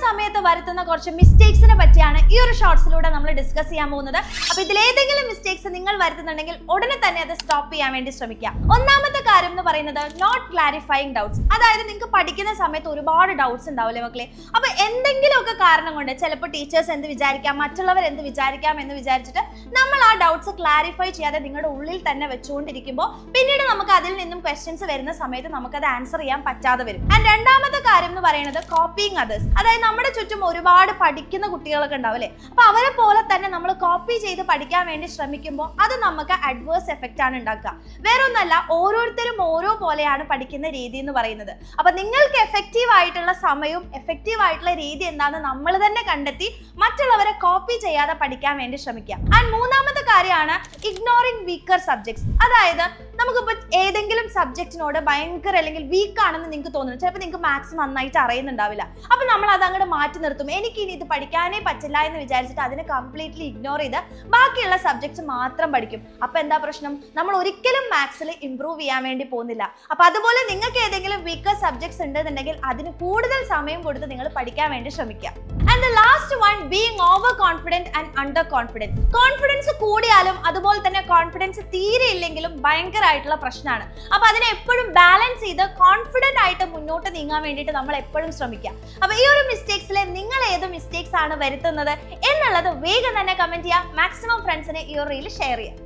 സമയത്ത് വരുത്തുന്ന കുറച്ച് മിസ്റ്റേക്സിനെ പറ്റിയാണ് ഈ ഒരു ഷോർട്സിലൂടെ നമ്മൾ ഡിസ്കസ് ചെയ്യാൻ പോകുന്നത്. അപ്പൊ ഇതിലേതെങ്കിലും മിസ്റ്റേക്സ് നിങ്ങൾ വരുത്തുന്നുണ്ടെങ്കിൽ ഉടനെ തന്നെ അത് സ്റ്റോപ്പ് ചെയ്യാൻ വേണ്ടി ശ്രമിക്കുക. ഒന്നാമത്തെ കാര്യം എന്ന് പറയുന്നത് നോട്ട് ക്ലാരിഫൈങ് ഡൗട്ട്സ്. അതായത് നിങ്ങൾക്ക് പഠിക്കുന്ന സമയത്ത് ഒരുപാട് ഡൗട്ട്സ് ഉണ്ടാവില്ലേ മക്കളെ? അപ്പൊ എന്തെങ്കിലുമൊക്കെ കാരണം കൊണ്ട് ചിലപ്പോൾ ടീച്ചേഴ്സ് എന്ത് വിചാരിക്കാം, മറ്റുള്ളവർ എന്ത് വിചാരിക്കാം എന്ന് വിചാരിച്ചിട്ട് നമ്മൾ ആ ഡൗട്ട്സ് ക്ലാരിഫൈ ചെയ്യാതെ നിങ്ങളുടെ ഉള്ളിൽ തന്നെ വെച്ചുകൊണ്ടിരിക്കുമ്പോൾ പിന്നീട് നമുക്ക് അതിൽ നിന്നും ക്വസ്റ്റ്യൻസ് വരുന്ന സമയത്ത് നമുക്കത് ആൻസർ ചെയ്യാൻ പറ്റാതെ വരും. ആൻഡ് രണ്ടാമത്തെ കാര്യം എന്ന് പറയുന്നത് കോപ്പിങ് അതേഴ്സ്. അതായത് നമ്മുടെ ചുറ്റും ഒരുപാട് പഠിക്കുന്ന കുട്ടികളൊക്കെ ഉണ്ടാവില്ലേ? അപ്പൊ അവരെ പോലെ തന്നെ നമ്മൾ കോപ്പി ചെയ്ത് പഠിക്കാൻ വേണ്ടി ശ്രമിക്കുമ്പോൾ അത് നമുക്ക് അഡ്വേഴ്സ് എഫക്റ്റ് ആണ് ഉണ്ടാക്കുക. വേറൊന്നല്ല, ഓരോരുത്തരും ഓരോ പോലെയാണ് പഠിക്കുന്ന രീതി എന്ന് പറയുന്നത്. അപ്പൊ നിങ്ങൾക്ക് എഫക്റ്റീവ് ആയിട്ടുള്ള സമയവും എഫക്റ്റീവ് ആയിട്ടുള്ള രീതി എന്താണെന്ന് നമ്മൾ തന്നെ കണ്ടെത്തി മറ്റുള്ളവരെ കോപ്പി ചെയ്യാതെ പഠിക്കാൻ വേണ്ടി ശ്രമിക്കുക. ആൻഡ് മൂന്നാമത്തെ കാര്യമാണ് ഇഗ്നോറിംഗ് വീക്കർ സബ്ജക്ട്സ്. അതായത് നമുക്കിപ്പോൾ ഏതെങ്കിലും സബ്ജക്റ്റിനോട് ഭയങ്കര അല്ലെങ്കിൽ വീക്ക് ആണെന്ന് നിങ്ങൾക്ക് തോന്നുന്നു. ചിലപ്പോൾ നിങ്ങൾക്ക് മാത്സ് നന്നായിട്ട് അറിയുന്നുണ്ടാവില്ല. അപ്പൊ നമ്മൾ അത് അങ്ങോട്ട് മാറ്റി നിർത്തും. എനിക്ക് ഇനി ഇത് പഠിക്കാനേ പറ്റില്ല എന്ന് വിചാരിച്ചിട്ട് അതിനെ കംപ്ലീറ്റ്ലി ഇഗ്നോർ ചെയ്ത് ബാക്കിയുള്ള സബ്ജക്ട്സ് മാത്രം പഠിക്കും. അപ്പൊ എന്താ പ്രശ്നം? നമ്മൾ ഒരിക്കലും മാത്സിൽ ഇംപ്രൂവ് ചെയ്യാൻ വേണ്ടി പോകുന്നില്ല. അപ്പൊ അതുപോലെ നിങ്ങൾക്ക് ഏതെങ്കിലും വീക്കർ സബ്ജക്ട്സ് ഉണ്ടെന്നുണ്ടെങ്കിൽ അതിന് കൂടുതൽ സമയം കൊടുത്ത് നിങ്ങൾ പഠിക്കാൻ വേണ്ടി ശ്രമിക്കുക. And the last one, being over confident and under confident. Confidence കൂടിയാലും അതുപോലെ തന്നെ കോൺഫിഡൻസ് തീരെ ഇല്ലെങ്കിലും ഭയങ്കരമായിട്ടുള്ള പ്രശ്നമാണ്. അപ്പൊ അതിനെ എപ്പോഴും ബാലൻസ് ചെയ്ത് കോൺഫിഡന്റ് ആയിട്ട് മുന്നോട്ട് നീങ്ങാൻ വേണ്ടിയിട്ട് നമ്മൾ എപ്പോഴും ശ്രമിക്കുക. അപ്പൊ ഈ ഒരു മിസ്റ്റേക്സിൽ നിങ്ങൾ ഏത് മിസ്റ്റേക്സ് ആണ് വരുത്തുന്നത് എന്നുള്ളത് വേഗം തന്നെ കമന്റ് ചെയ്യുക. മാക്സിമം ഫ്രണ്ട്സിനെ ഈ ഒരു റീൽ ഷെയർ ചെയ്യുക.